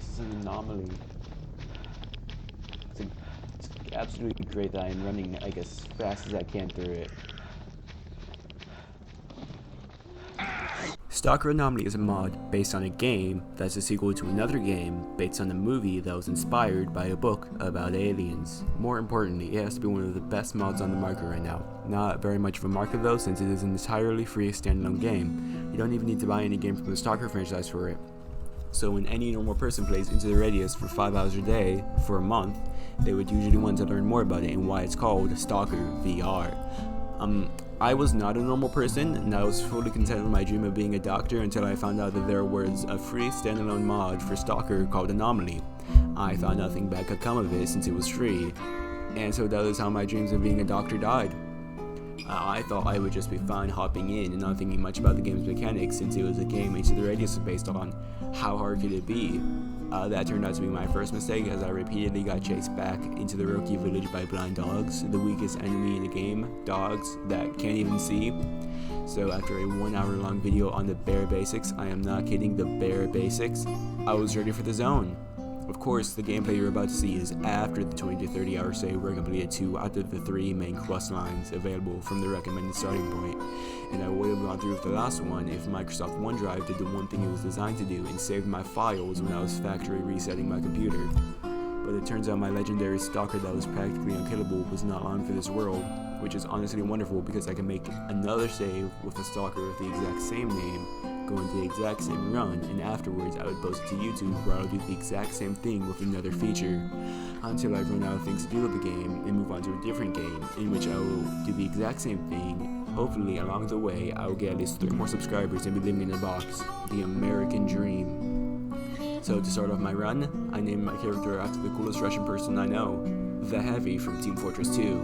This is an anomaly. It's absolutely great that I'm running, I guess, as fast as I can through it. Stalker Anomaly is a mod based on a game that's a sequel to another game based on a movie that was inspired by a book about aliens. More importantly, it has to be one of the best mods on the market right now. Not very much of a market though, since it is an entirely free standalone game. You don't even need to buy any game from the Stalker franchise for it. So when any normal person plays Into the Radius for 5 hours a day for a month, they would usually want to learn more about it and why it's called Stalker VR. I was not a normal person, and I was fully content with my dream of being a doctor until I found out that there was a free standalone mod for Stalker called Anomaly. I thought nothing bad could come of it since it was free, and so that is how my dreams of being a doctor died. I thought I would just be fine hopping in and not thinking much about the game's mechanics since it was a game Into the Radius was based on. How hard could it be? That turned out to be my first mistake as I repeatedly got chased back into the Roki village by blind dogs, the weakest enemy in the game, dogs that can't even see. So after a 1 hour long video on the bare basics, I am not kidding, the bare basics, I was ready for the zone. Of course, the gameplay you're about to see is after the 20 to 30 hour save where I completed 2 out of the 3 main quest lines available from the recommended starting point, and I would have gone through with the last one if Microsoft OneDrive did the one thing it was designed to do and saved my files when I was factory resetting my computer. But it turns out my legendary stalker that was practically unkillable was not long for this world, which is honestly wonderful because I can make another save with a stalker with the exact same name, go into the exact same run, and afterwards I would post it to YouTube where I'll do the exact same thing with another feature, until I run out of things to do with the game and move on to a different game in which I will do the exact same thing. Hopefully along the way I will get at least 3 more subscribers and be living in a box. The American dream. So to start off my run, I named my character after the coolest Russian person I know, The Heavy from Team Fortress 2.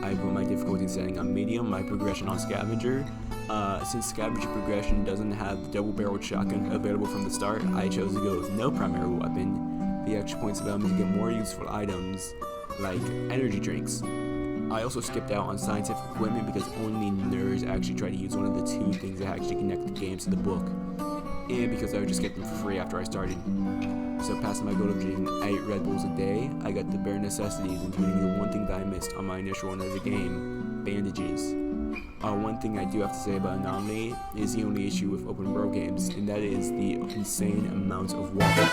I put my difficulty setting on medium, my progression on scavenger. Since scavenger progression doesn't have the double-barreled shotgun available from the start, I chose to go with no primary weapon. The extra points allow me to get more useful items, like energy drinks. I also skipped out on scientific equipment because only nerds actually try to use one of the 2 things that actually connect the games to the book, and because I would just get them for free after I started. So past my goal of drinking 8 Red Bulls a day, I got the bare necessities, including the one thing that I missed on my initial run of the game, bandages. One thing I do have to say about Anomaly is the only issue with open world games, and that is the insane amount of water.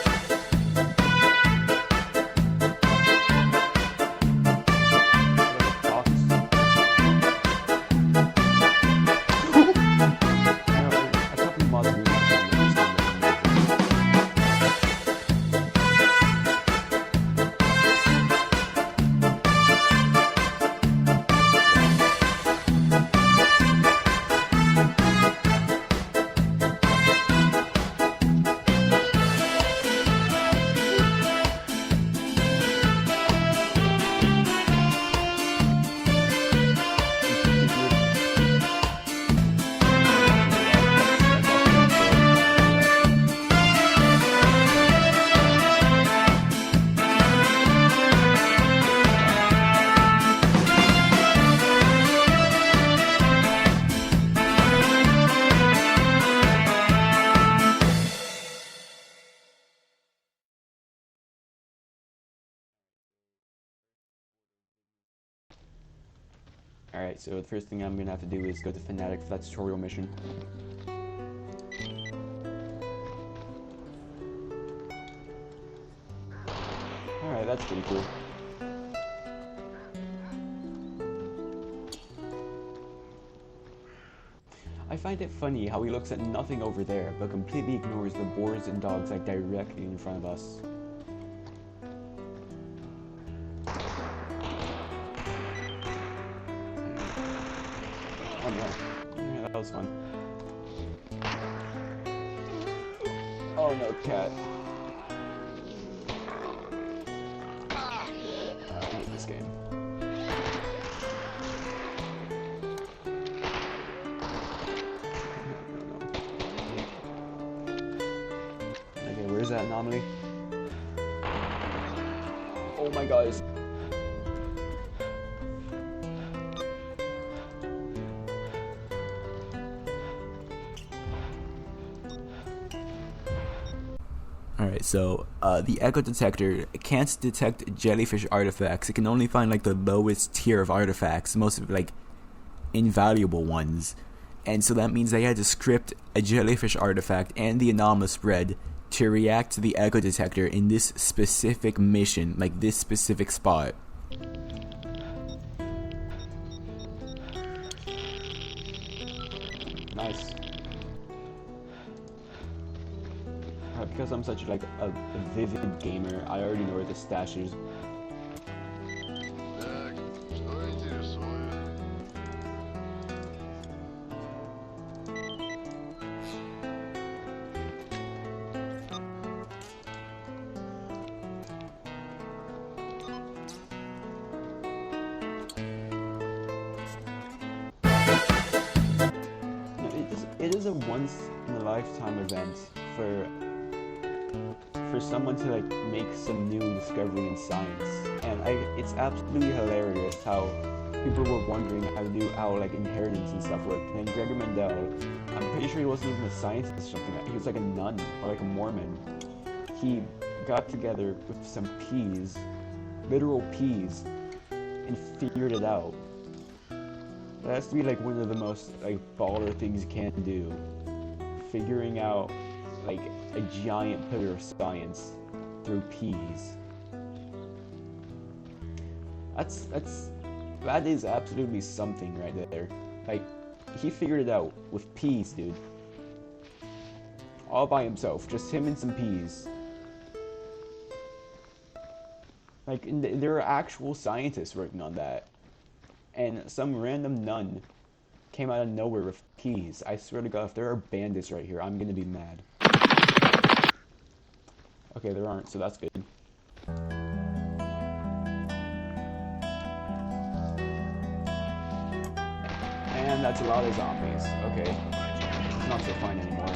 Alright, so the first thing I'm gonna have to do is go to Fnatic for that tutorial mission. Alright, that's pretty cool. I find it funny how he looks at nothing over there, but completely ignores the boars and dogs like directly in front of us. Oh no. Yeah, that was fun. Oh no, cat. I hate this game. Okay, where's that anomaly? Oh my god. Alright, so the echo detector can't detect jellyfish artifacts. It can only find like the lowest tier of artifacts, most like invaluable ones. And so that means they had to script a jellyfish artifact and the anomalous spread to react to the echo detector in this specific mission, like this specific spot. Nice. Because I'm such like a vivid gamer, I already know where the stash is. Так, что интересует? It is a once in a lifetime event for someone to like make some new discovery in science, and it's absolutely hilarious how people were wondering how like inheritance and stuff worked. And then Gregor Mendel, I'm pretty sure he wasn't even a scientist or something. He was like a nun or like a Mormon. He got together with some peas, literal peas, and figured it out. That has to be like one of the most like baller things you can do. Figuring out like a giant pillar of science through peas. That is absolutely something right there. Like he figured it out with peas, dude. All by himself, just him and some peas. Like there are actual scientists working on that. And some random nun came out of nowhere with peas. I swear to God, if there are bandits right here, I'm gonna be mad. Okay, there aren't, so that's good. And that's a lot of zombies. Okay, it's not so fun anymore.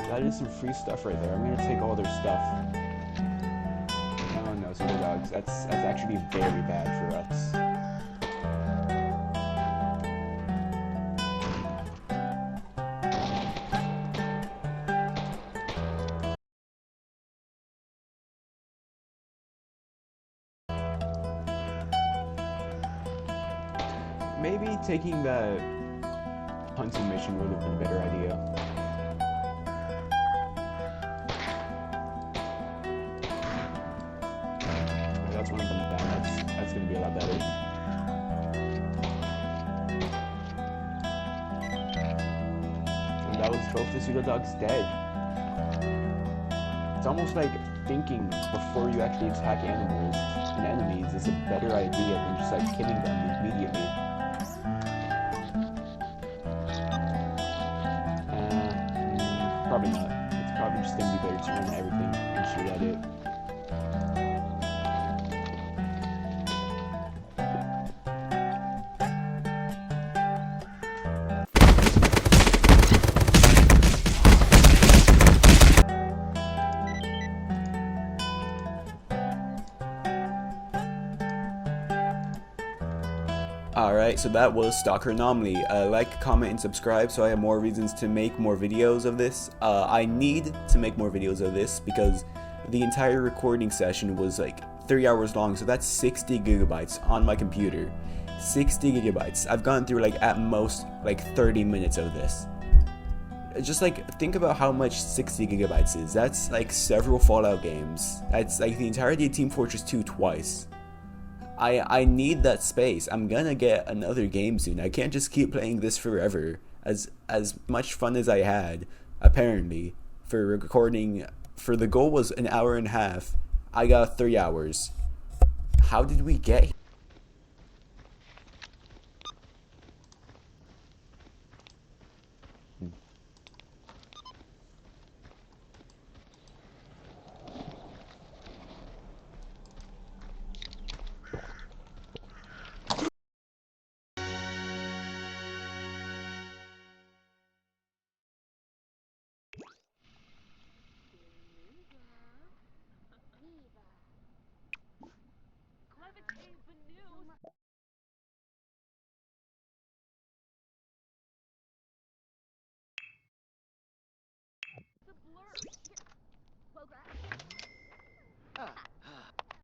That is some free stuff right there. I'm gonna take all their stuff. Oh no, super dogs. That's actually very bad for us. Maybe taking the hunting mission would have been a better idea. Okay, that's one of them down. That's gonna be a lot better. And that was both the pseudo dogs dead. It's almost like thinking before you actually attack animals and enemies is a better idea than just like killing them immediately. Probably not. It's probably just gonna be better to run everything and shoot at it. Alright, so that was Stalker Anomaly. Like, comment, and subscribe so I have more reasons to make more videos of this. I need to make more videos of this because the entire recording session was like 3 hours long, so that's 60 gigabytes on my computer. 60 gigabytes. I've gone through like at most like 30 minutes of this. Just like think about how much 60 gigabytes is. That's like several Fallout games. That's like the entirety of Team Fortress 2 twice. I need that space. I'm gonna get another game soon. I can't just keep playing this forever. As much fun as I had, apparently, for recording, for the goal was an hour and a half. I got 3 hours. How did we get here?